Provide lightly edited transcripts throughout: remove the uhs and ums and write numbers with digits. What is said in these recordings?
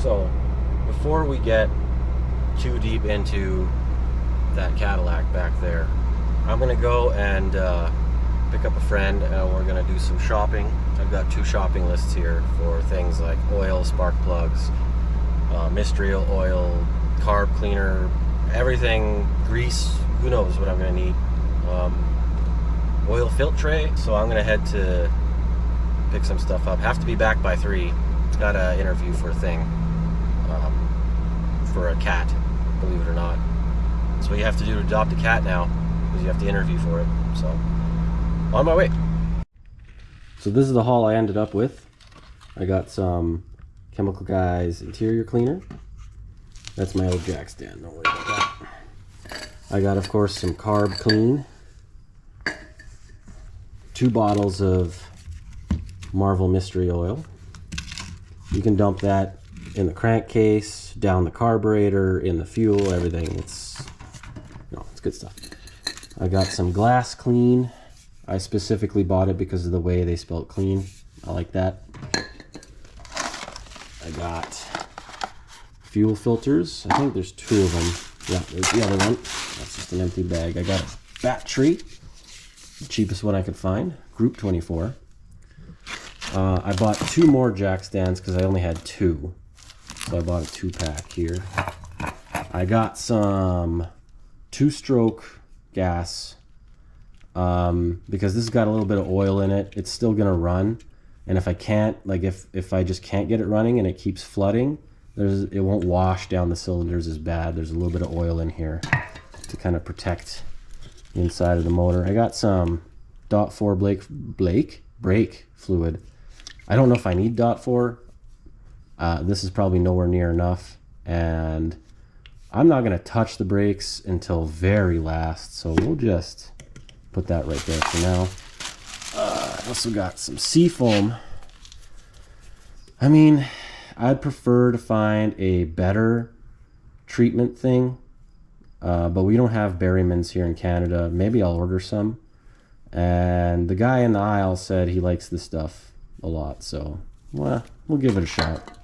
So, before we get too deep into that Cadillac back there, I'm gonna go and pick up a friend and we're gonna do some shopping. I've got 2 shopping lists here for things like oil, spark plugs, mystery oil, carb cleaner, everything, grease, who knows what I'm gonna need. Oil filtre, so I'm gonna head to pick some stuff up. Have to be back by 3. Got an interview for a thing, for a cat, believe it or not. That's what you have to do to adopt a cat now, because you have to interview for it. So, on my way. So this is the haul I ended up with. I got some Chemical Guys interior cleaner. That's my old jack stand, don't worry about that. I got, of course, some carb clean. 2 bottles of Marvel Mystery Oil. You can dump that in the crankcase, down the carburetor, in the fuel, everything. It's good stuff. I got some glass clean. I specifically bought it because of the way they spelled clean. I like that. I got fuel filters. I think there's 2 of them. Yeah, there's the other one. That's just an empty bag. I got a battery, the cheapest one I could find, Group 24. I bought 2 more jack stands because I only had 2. So I bought a 2-pack here. I got some 2-stroke gas because this has got a little bit of oil in it. It's still gonna run, and if I can't, like if I just can't get it running and it keeps flooding, it won't wash down the cylinders as bad. There's a little bit of oil in here to kind of protect the inside of the motor. I got some .4 brake fluid. I don't know if I need .4. This is probably nowhere near enough, and I'm not going to touch the brakes until very last, so we'll just put that right there for now. I also got some seafoam. I mean, I'd prefer to find a better treatment thing, but we don't have Berryman's here in Canada. Maybe I'll order some. And the guy in the aisle said he likes this stuff a lot, so well, we'll give it a shot.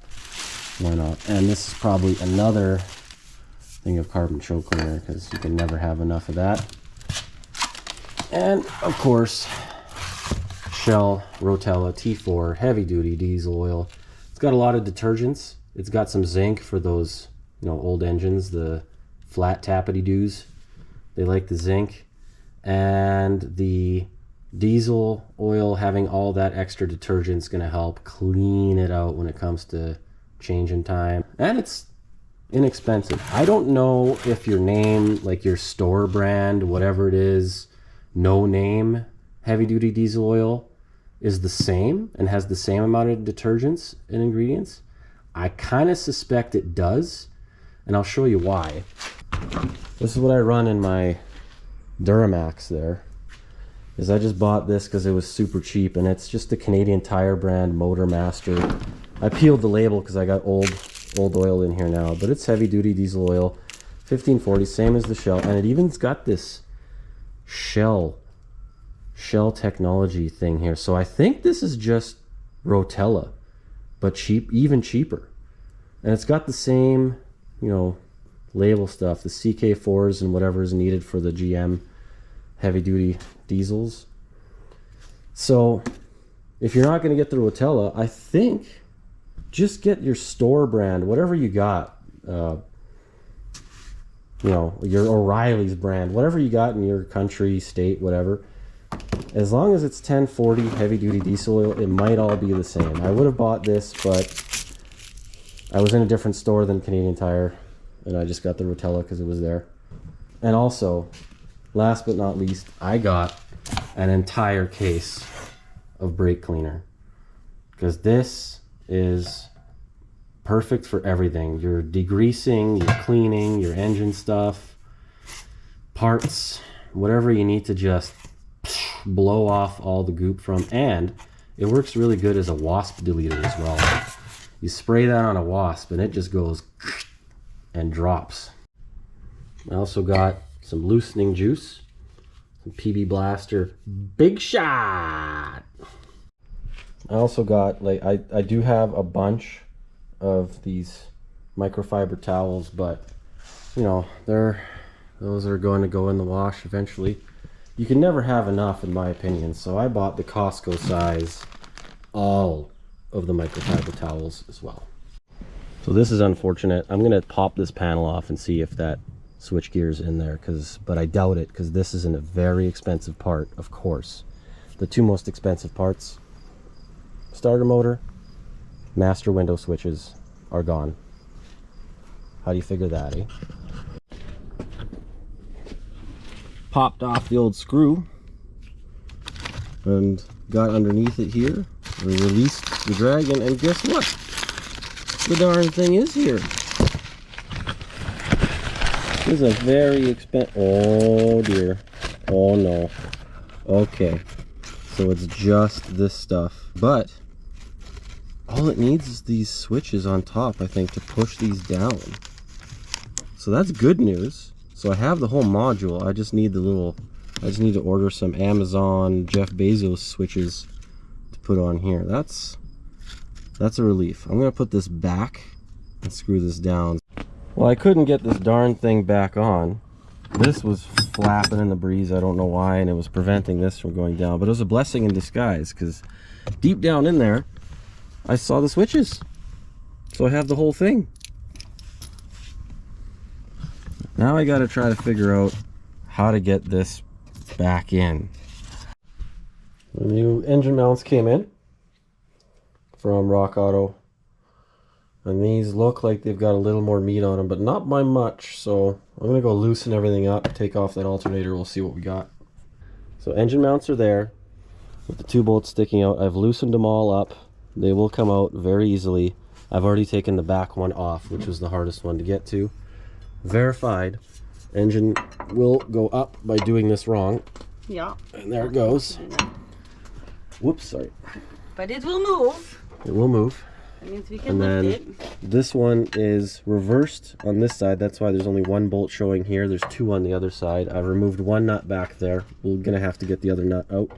Why not? And this is probably another thing of carbon choke cleaner because you can never have enough of that. And of course, Shell Rotella T4 heavy duty diesel oil. It's got a lot of detergents. It's got some zinc for those, old engines, the flat tappity doos. They like the zinc. And the diesel oil, having all that extra detergent is going to help clean it out when it comes to changing time. And it's inexpensive. I don't know if your name, like your store brand, whatever it is, no name heavy duty diesel oil is the same and has the same amount of detergents and ingredients. I kind of suspect it does, and I'll show you why. This is what I run in my Duramax there. Is I just bought this because it was super cheap, and it's just the Canadian Tire brand Motor Master. I peeled the label because I got old oil in here now, but it's heavy duty diesel oil, 1540, same as the Shell, and it even's got this Shell technology thing here. So I think this is just Rotella, but even cheaper. And it's got the same, label stuff, the CK4s and whatever is needed for the GM heavy duty diesels. So if you're not going to get the Rotella, I think just get your store brand, whatever you got, your O'Reilly's brand, whatever you got in your country, state, whatever. As long as it's 1040 heavy duty diesel oil, it might all be the same. I would have bought this, but I was in a different store than Canadian Tire, and I just got the Rotella because it was there. And also, last but not least, I got an entire case of brake cleaner, because this is perfect for everything. You're degreasing, you're cleaning, your engine stuff, parts, whatever you need to just blow off all the goop from. And it works really good as a wasp deleter as well. You spray that on a wasp and it just goes and drops. I also got some loosening juice, some PB Blaster Big Shot. I also got, I do have a bunch of these microfiber towels, but you know, those are going to go in the wash eventually. You can never have enough, in my opinion, so I bought the Costco size, all of the microfiber towels as well. So this is unfortunate. I'm gonna pop this panel off and see if that switch gear's in there, but I doubt it, because this isn't a very expensive part, of course. The two most expensive parts, starter motor, master window switches, are gone. How do you figure that, eh? Popped off the old screw and got underneath it here and released the dragon, and guess what? The darn thing is here. This is a very expensive... Oh dear. Oh no. Okay. So it's just this stuff. But all it needs is these switches on top, I think, to push these down. So that's good news. So I have the whole module. I just need I just need to order some Amazon Jeff Bezos switches to put on here. That's a relief. I'm gonna put this back and screw this down. Well, I couldn't get this darn thing back on. This was flapping in the breeze, I don't know why, and it was preventing this from going down. But it was a blessing in disguise, because deep down in there, I saw the switches. So I have the whole thing. Now I gotta try to figure out how to get this back in. The new engine mounts came in from Rock Auto, and these look like they've got a little more meat on them, but not by much. So I'm gonna go loosen everything up, take off that alternator, we'll see what we got. So engine mounts are there with the two bolts sticking out. I've loosened them all up. They will come out very easily. I've already taken the back one off, which was the hardest one to get to. Verified. Engine will go up by doing this wrong. Yeah. And there it goes. Whoops, sorry. But it will move. It will move. That means we can lift it. This one is reversed on this side. That's why there's only one bolt showing here. There's two on the other side. I've removed one nut back there. We're going to have to get the other nut out.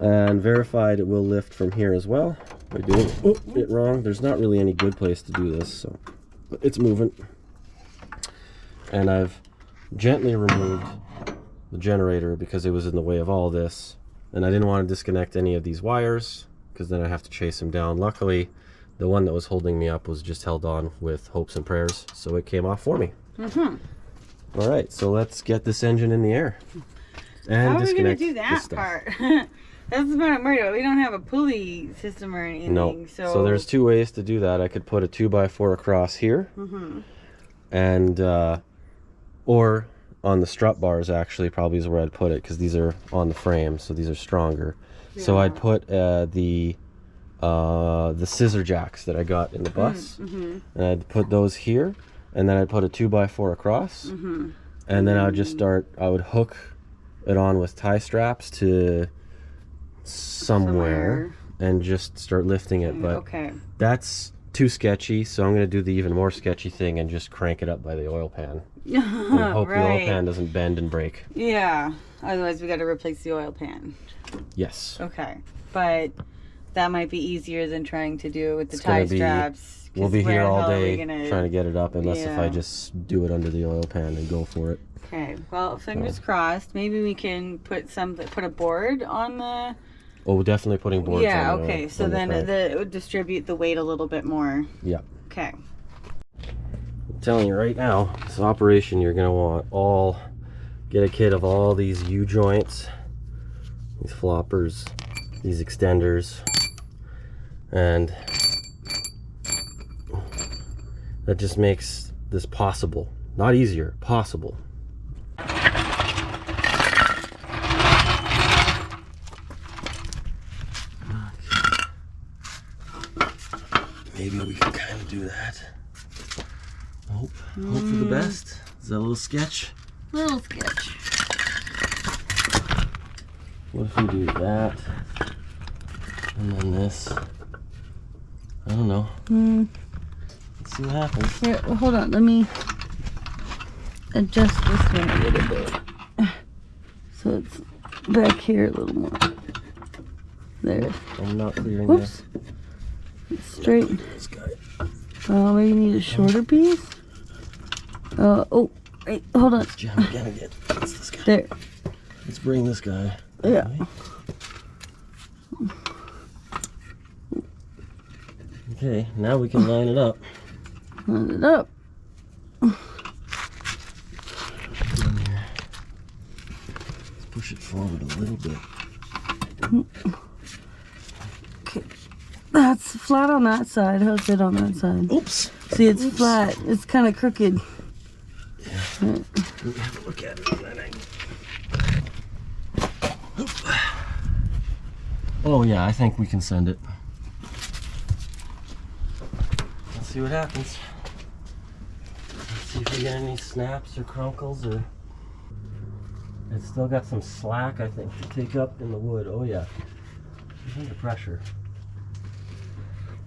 And verified it will lift from here as well. By doing it wrong. There's not really any good place to do this, so but it's moving. And I've gently removed the generator because it was in the way of all this, and I didn't want to disconnect any of these wires because then I have to chase them down. Luckily, the one that was holding me up was just held on with hopes and prayers, so it came off for me. All right, so let's get this engine in the air and disconnect. How are we going to do that part? That's what I'm worried about. We don't have a pulley system or anything. No. So there's two ways to do that. I could put a 2x4 across here, and or on the strut bars, actually, probably is where I'd put it, because these are on the frame, so these are stronger. Yeah. So I'd put the scissor jacks that I got in the bus, and I'd put those here, and then I'd put a 2x4 across, and then I would hook it on with tie straps to somewhere and just start lifting it. But that's too sketchy, so I'm going to do the even more sketchy thing and just crank it up by the oil pan. And hope the oil pan doesn't bend and break. Yeah, otherwise we got to replace the oil pan. Yes. Okay, but that might be easier than trying to do with the tie straps. We'll be here all day trying to get it up, unless if I just do it under the oil pan and go for it. Okay, well, fingers crossed. Maybe we can put a board on the... Oh, definitely putting boards on. Yeah, okay, so then it would distribute the weight a little bit more. Yeah. Okay. I'm telling you right now, this operation, you're going to get a kit of all these U-joints, these floppers, these extenders, and that just makes this possible. Not easier, possible. Maybe we can kind of do that. Hope for the best. Is that a little sketch? Little sketch. What if we do that? And then this? I don't know. Let's see what happens. Here, well, hold on. Let me adjust this one a little bit. So it's back here a little more. There. I'm not clearing Whoops. Straight. This guy. Maybe you need a shorter piece. Oh, wait, hold on. Jam again. That's this guy. There. Let's bring this guy. Yeah. Okay, now we can line it up. Line it up. Let's push it forward a little bit. Okay. That's flat on that side. How's it on that side? Oops. See, it's flat. It's kind of crooked. Yeah. Let me have a look at it on that angle. Oh yeah, I think we can send it. Let's see what happens. Let's see if we get any snaps or crunkles or... It's still got some slack, I think, to take up in the wood. Oh yeah. It's under pressure.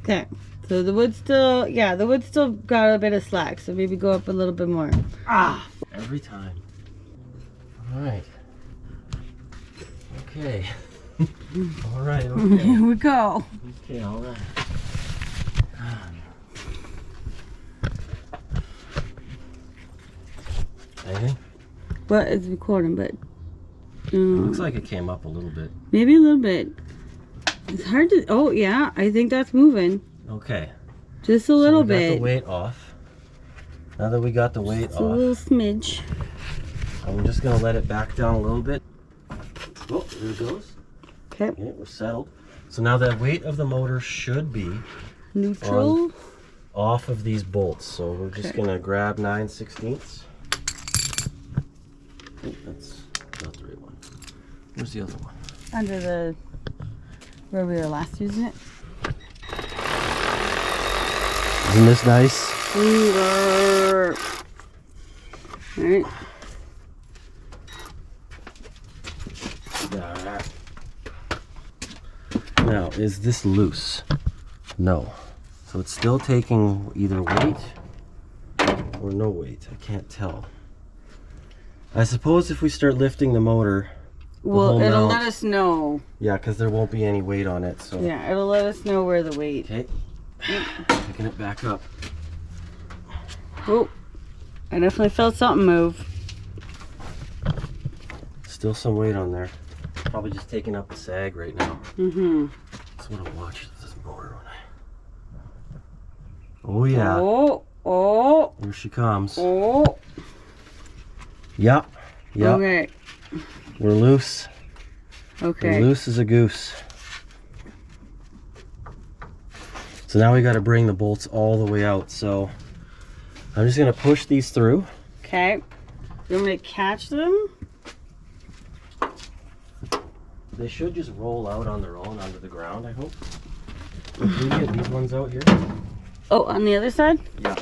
Okay. So the wood still, yeah, the wood still got a bit of slack. So maybe go up a little bit more. Ah! Every time. All right. Okay. All right. Okay. Here we go. Okay. All right. Anything? Well, it's recording, but Looks like it came up a little bit. maybe a little bit. It's hard to. Oh yeah, I think that's moving. Okay. Just a little so we got bit. the weight off. Now that we got the weight Just off, a little smidge. I'm just gonna let it back down a little bit. Oh, there it goes. Okay. Okay, we're settled. So now the weight of the motor should be Neutral. off of these bolts. So we're just gonna grab 9/16. Oh, that's not the right one. Where's the other one? Under the where we were last using it. Isn't this nice? Sweeter. All right. Now, is this loose? No. So it's still taking either weight or no weight. I can't tell. I suppose if we start lifting the motor, Well, it'll mount- let us know. Yeah, because there won't be any weight on it. So Yeah, it'll let us know where the weight. okay, picking it back up. Oh, I definitely felt something move. Still some weight on there. Probably just taking up the sag right now. Mm-hmm. That's what I watch this motor when I. Oh yeah. Oh. Here she comes. Oh. Yep. Yep. Okay. We're loose. Okay. We're loose as a goose. So now we got to bring the bolts all the way out. So I'm just gonna push these through. Okay. You want me to catch them? They should just roll out on their own onto the ground, I hope. Can we get these ones out here? Oh, on the other side? Yeah.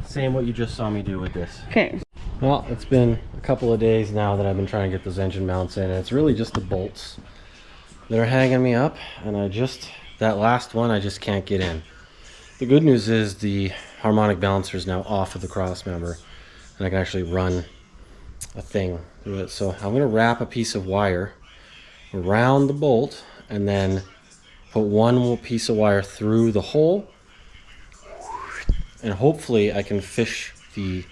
Same what you just saw me do with this. Okay. Well, it's been a couple of days now that I've been trying to get those engine mounts in, and it's really just the bolts that are hanging me up, and that last one I just can't get in. The good news is the harmonic balancer is now off of the cross member, and I can actually run a thing through it. So I'm going to wrap a piece of wire around the bolt and then put one more piece of wire through the hole, and hopefully I can fish the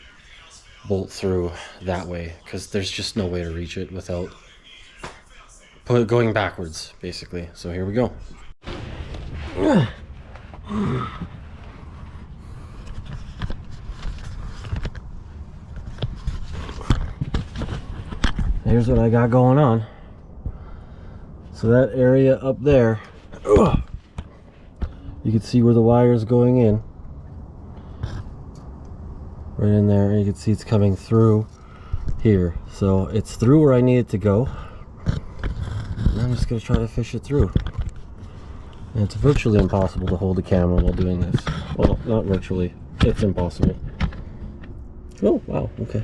bolt through that way, because there's just no way to reach it without going backwards basically. So here we go. Here's what I got going on. So that area up there, you can see where the wire is going in. Right in there, and you can see it's coming through here. So it's through where I need it to go. And I'm just going to try to fish it through. And it's virtually impossible to hold the camera while doing this. Well, not virtually. It's impossible. Oh, wow, okay.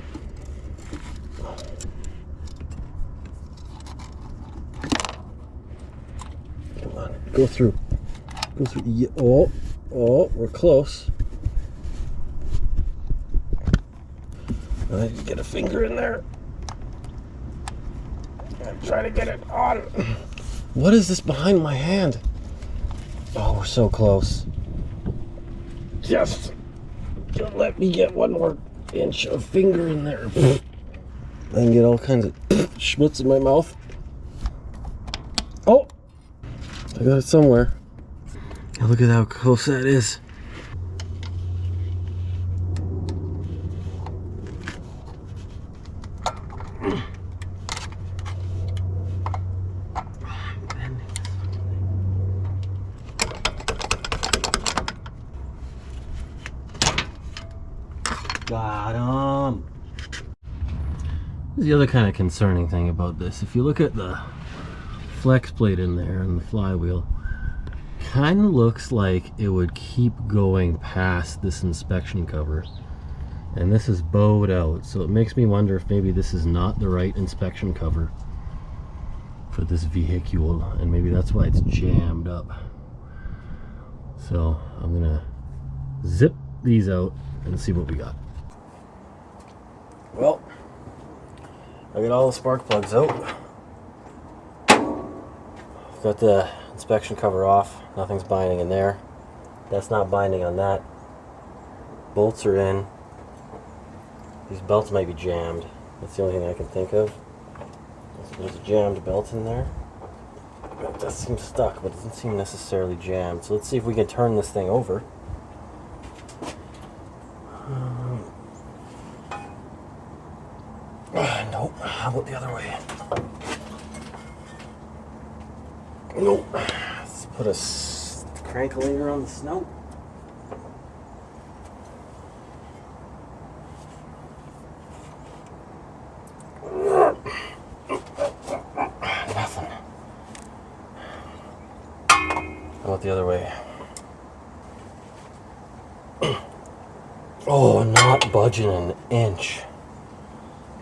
Come on, go through. Go through. Yeah, oh, we're close. I can get a finger in there. I'm trying to get it on. What is this behind my hand? Oh, we're so close. Just let me get one more inch of finger in there. I can get all kinds of schmutz in my mouth. Oh! I got it somewhere. Look at how close that is. Got him. The other kind of concerning thing about this, if you look at the flex plate in there and the flywheel, kind of looks like it would keep going past this inspection cover, and this is bowed out, so it makes me wonder if maybe this is not the right inspection cover for this vehicle, and maybe that's why it's jammed up. So I'm gonna zip these out and see what we got. Well, I got all the spark plugs out. Got the inspection cover off. Nothing's binding in there. That's not binding on that. Bolts are in. These belts might be jammed. That's the only thing I can think of. There's a jammed belt in there. It does seem stuck, but it doesn't seem necessarily jammed. So let's see if we can turn this thing over. Nope. How about the other way? Nope. Let's put a cranklinger on the snout. Nothing. How about the other way? Oh, not budging an inch.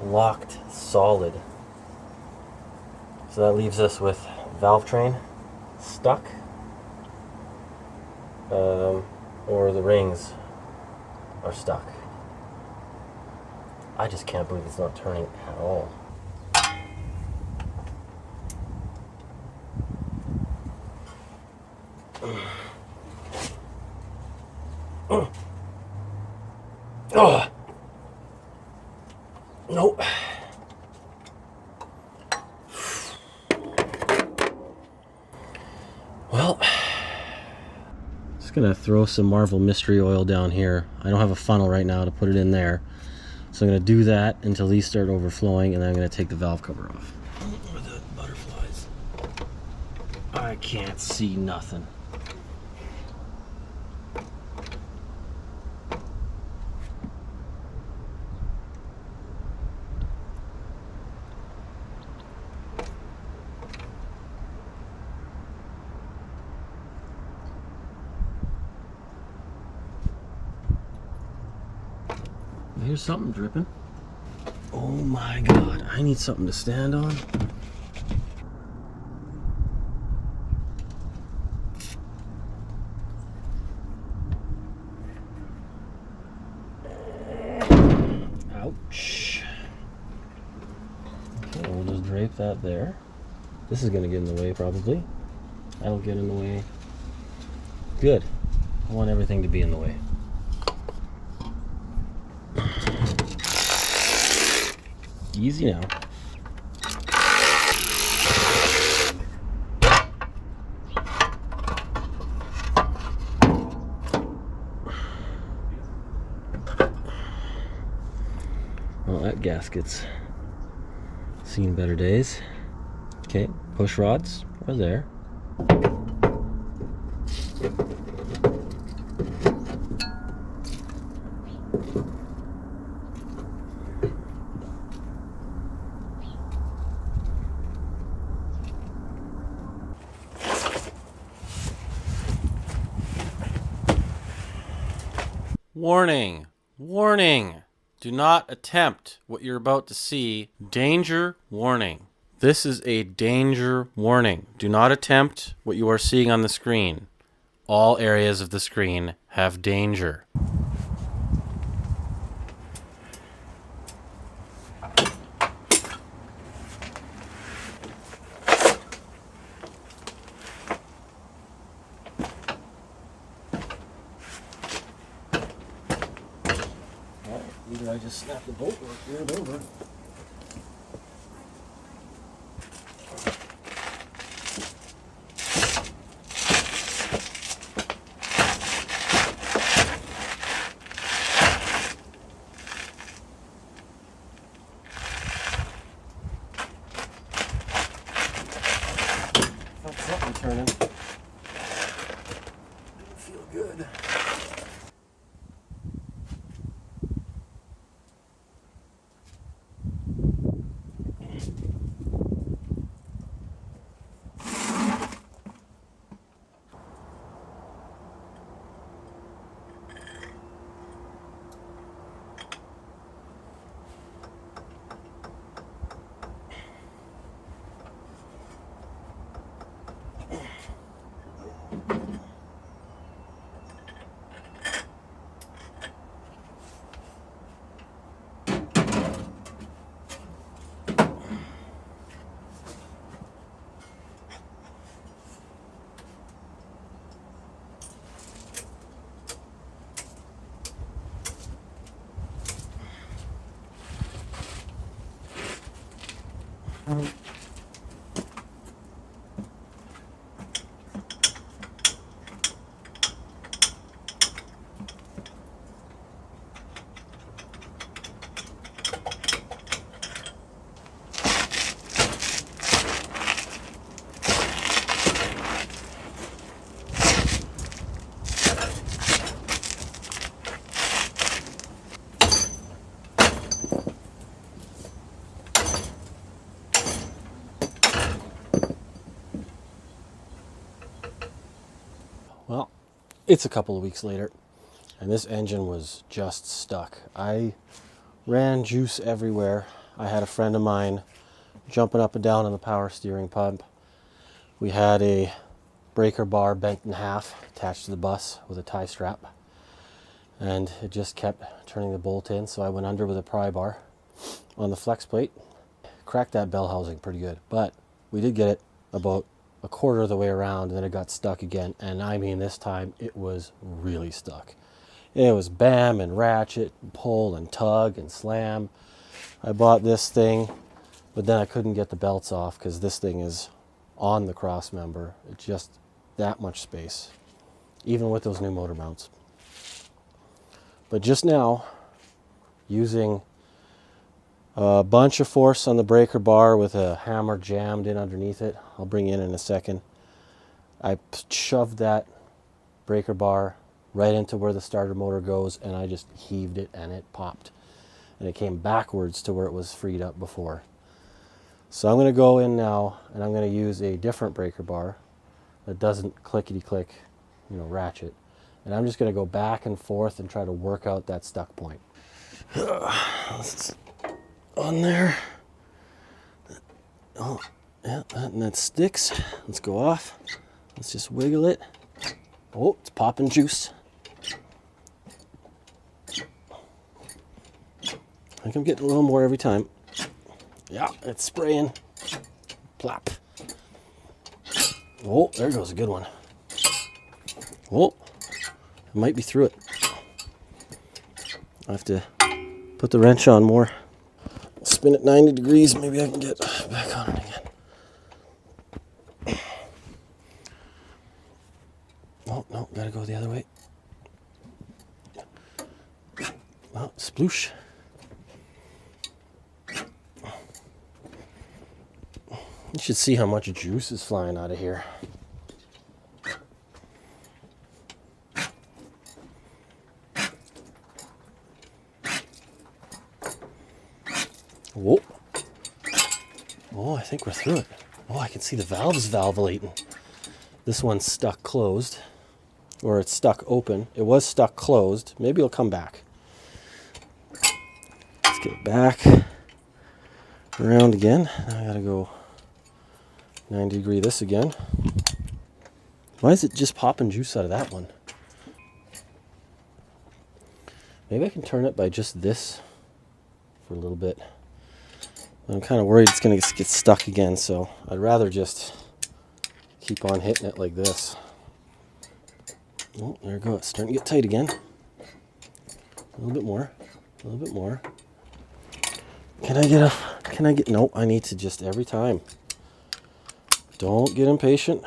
Locked solid. So that leaves us with valve train stuck, or the rings are stuck. I just can't believe it's not turning at all. Oh. Nope. Well, just gonna throw some Marvel Mystery Oil down here. I don't have a funnel right now to put it in there, so I'm gonna do that until these start overflowing, and then I'm gonna take the valve cover off. Where are the butterflies? I can't see nothing. Here's something dripping. Oh my god, I need something to stand on. Ouch. Okay, we'll just drape that there. This is gonna get in the way probably. That'll get in the way. Good. I want everything to be in the way. Easy now. Well, that gasket's seen better days. Okay, push rods are there. Warning! Warning! Do not attempt what you're about to see. Danger warning. This is a danger warning. Do not attempt what you are seeing on the screen. All areas of the screen have danger. Well, either I just snapped the bolt or it veered over. Felt something turning. Didn't feel good. Well, it's a couple of weeks later, and this engine was just stuck. I ran juice everywhere. I had a friend of mine jumping up and down on the power steering pump. We had a breaker bar bent in half attached to the bus with a tie strap, and it just kept turning the bolt in, so I went under with a pry bar on the flex plate. Cracked that bell housing pretty good, but we did get it about a quarter of the way around, and then it got stuck again, and I mean this time it was really stuck. It was bam and ratchet and pull and tug and slam. I bought this thing, but then I couldn't get the belts off because this thing is on the cross member. It's just that much space, even with those new motor mounts. But just now, using a bunch of force on the breaker bar with a hammer jammed in underneath it, I'll bring you in a second, I shoved that breaker bar right into where the starter motor goes, and I just heaved it and it popped. And it came backwards to where it was freed up before. So I'm going to go in now and I'm going to use a different breaker bar that doesn't clickety-click, ratchet. And I'm just going to go back and forth and try to work out that stuck point. On there. Oh, yeah, and that sticks. Let's go off. Let's just wiggle it. Oh, it's popping juice. I think I'm getting a little more every time. Yeah, it's spraying. Plop. Oh, there goes a good one. Oh, I might be through it. I have to put the wrench on more. Spin it 90 degrees, maybe I can get back on it again. Oh, no, gotta go the other way. Well, sploosh. You should see how much juice is flying out of here. Whoa. Oh, I think we're through it. Oh, I can see the valves valvulating. This one's stuck closed, or it's stuck open. It was stuck closed. Maybe it'll come back. Let's get it back around again. Now I gotta go 90 degree this again. Why is it just popping juice out of that one? Maybe I can turn it by just this for a little bit. I'm kind of worried it's going to get stuck again, so I'd rather just keep on hitting it like this. Oh, there it goes. It's starting to get tight again. A little bit more. A little bit more. Nope, I need to just every time. Don't get impatient.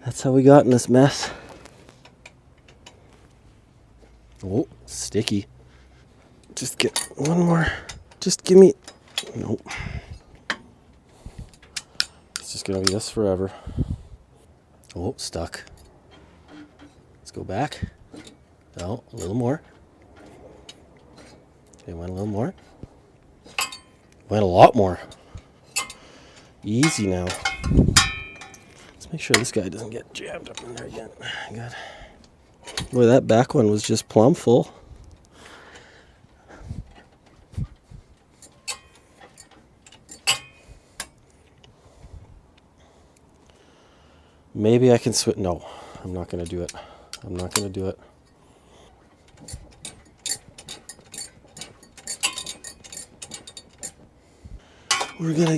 That's how we got in this mess. Oh, sticky. Just get one more. Just give me, nope. It's just gonna be this forever. Oh, stuck. Let's go back. Oh, a little more. Okay, went a little more. Went a lot more. Easy now. Let's make sure this guy doesn't get jammed up in there again. Good. Boy, that back one was just plumb full. Maybe I can switch. No, I'm not going to do it. I'm not going to do it. We're gonna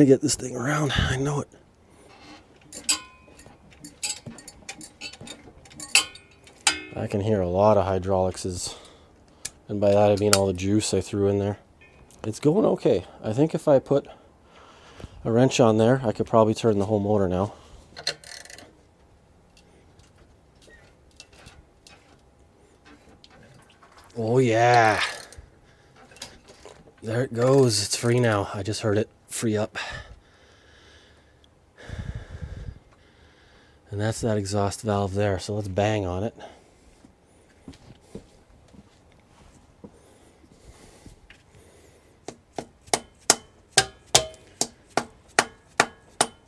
get this thing around. I know it. I can hear a lot of hydraulics and by that I mean all the juice I threw in there. It's going okay. I think if I put a wrench on there, I could probably turn the whole motor now. Oh yeah. There it goes. It's free now. I just heard it free up. And that's that exhaust valve there. So let's bang on it.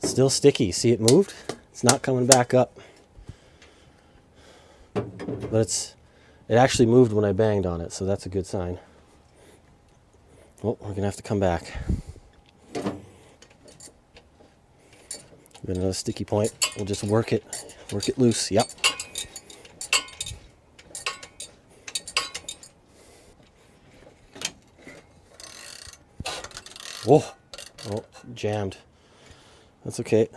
It's still sticky. See, it moved? It's not coming back up. But it actually moved when I banged on it, so that's a good sign. Oh, we're gonna have to come back. Got another sticky point. We'll just work it loose. Yep. Oh, jammed. That's okay.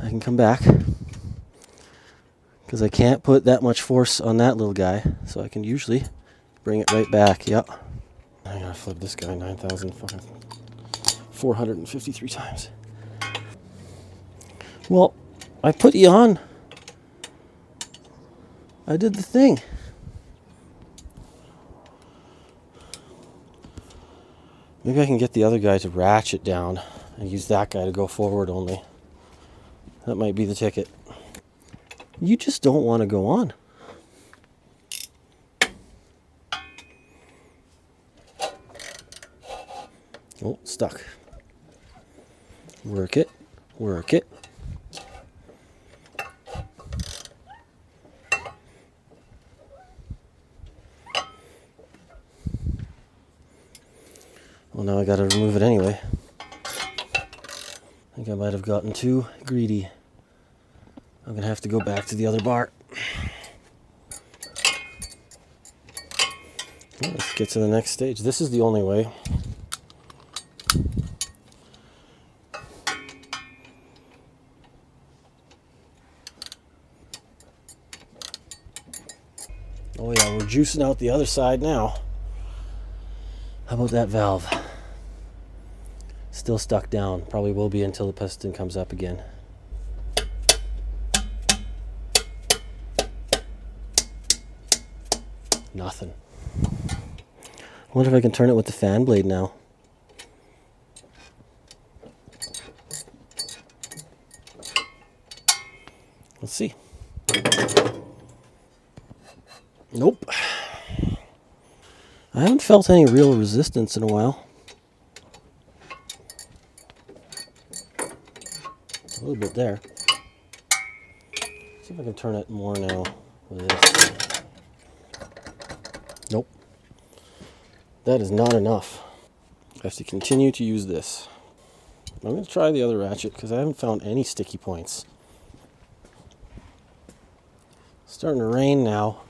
I can come back because I can't put that much force on that little guy, so I can usually bring it right back. Yep. I gotta flip this guy 9,453 times. Well, I put you on. I did the thing. Maybe I can get the other guy to ratchet down and use that guy to go forward only. That might be the ticket. You just don't want to go on. Oh, stuck. Work it. Work it. Well, now I gotta remove it anyway. I think I might have gotten too greedy. I'm gonna have to go back to the other bar. Well, let's get to the next stage. This is the only way. Oh yeah, we're juicing out the other side now. How about that valve? Still stuck down. Probably will be until the piston comes up again. Nothing. I wonder if I can turn it with the fan blade now. Let's see. Nope. I haven't felt any real resistance in a while. A little bit there. See if I can turn it more now with this. Nope. That is not enough. I have to continue to use this. I'm going to try the other ratchet because I haven't found any sticky points. It's starting to rain now.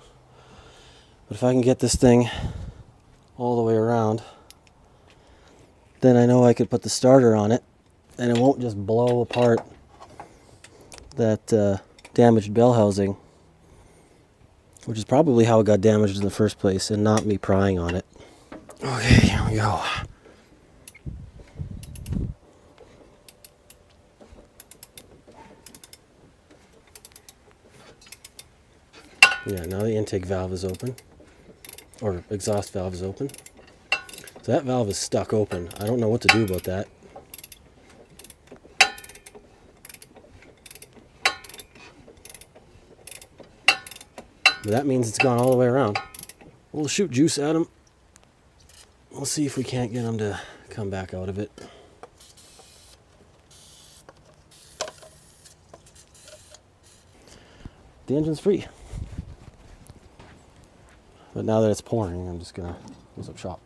But if I can get this thing all the way around, then I know I could put the starter on it and it won't just blow apart that damaged bell housing which is probably how it got damaged in the first place and not me prying on it. Okay, here we go. Yeah, now the intake valve is open, or exhaust valve is open. So that valve is stuck open. I don't know what to do about that. But that means it's gone all the way around. We'll shoot juice at him. We'll see if we can't get him to come back out of it. The engine's free. But now that it's pouring, I'm just gonna close up shop.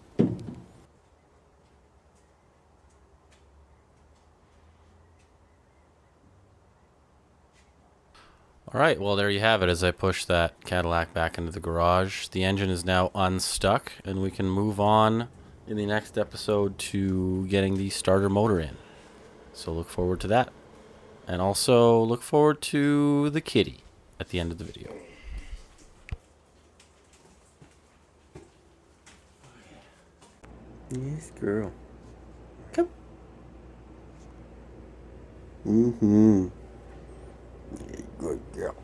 All right, well, there you have it. As I push that Cadillac back into the garage, the engine is now unstuck, and we can move on in the next episode to getting the starter motor in. So look forward to that. And also look forward to the kitty at the end of the video. Yes, girl. Come. Mm-hmm. Good girl.